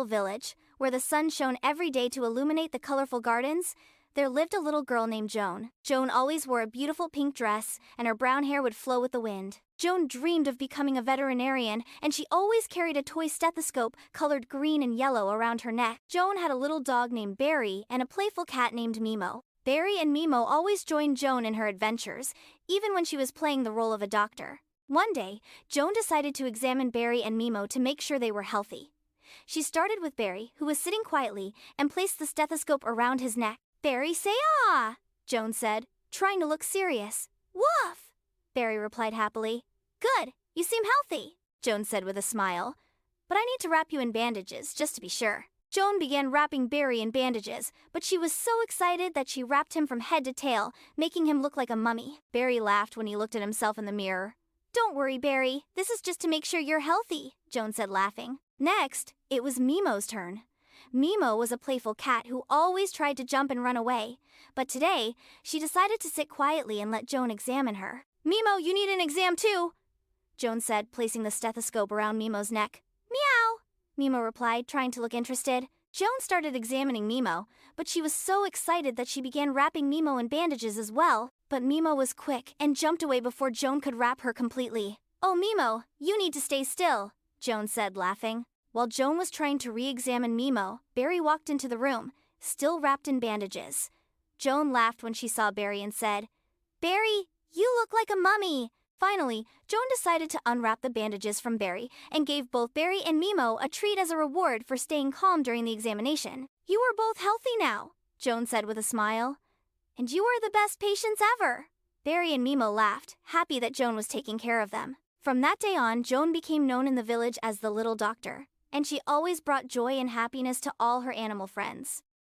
little village, where the sun shone every day to illuminate the colorful gardens, there lived a little girl named Joan. Joan always wore a beautiful pink dress, and her brown hair would flow with the wind. Joan dreamed of becoming a veterinarian, and she always carried a toy stethoscope colored green and yellow around her neck. Joan had a little dog named Barry and a playful cat named Mimo. Barry and Mimo always joined Joan in her adventures, even when she was playing the role of a doctor. One day, Joan decided to examine Barry and Mimo to make sure they were healthy. She started with Barry, who was sitting quietly, and placed the stethoscope around his neck. "Barry, say ah," Joan said, trying to look serious. "Woof," Barry replied happily. "Good, you seem healthy," Joan said with a smile. "But I need to wrap you in bandages, just to be sure." Joan began wrapping Barry in bandages, but she was so excited that she wrapped him from head to tail, making him look like a mummy. Barry laughed when he looked at himself in the mirror. "Don't worry, Barry, this is just to make sure you're healthy," Joan said, laughing. Next, it was Mimo's turn. Mimo was a playful cat who always tried to jump and run away, but today, she decided to sit quietly and let Joan examine her. "Mimo, you need an exam too," Joan said, placing the stethoscope around Mimo's neck. "Meow," Mimo replied, trying to look interested. Joan started examining Mimo, but she was so excited that she began wrapping Mimo in bandages as well. But Mimo was quick and jumped away before Joan could wrap her completely. "Oh, Mimo, you need to stay still," Joan said, laughing. While Joan was trying to re-examine Mimo, Barry walked into the room, still wrapped in bandages. Joan laughed when she saw Barry and said, "Barry, you look like a mummy." Finally, Joan decided to unwrap the bandages from Barry and gave both Barry and Mimo a treat as a reward for staying calm during the examination. "You are both healthy now," Joan said with a smile. "And you are the best patients ever." Barry and Mimo laughed, happy that Joan was taking care of them. From that day on, Joan became known in the village as the Little Doctor, and she always brought joy and happiness to all her animal friends.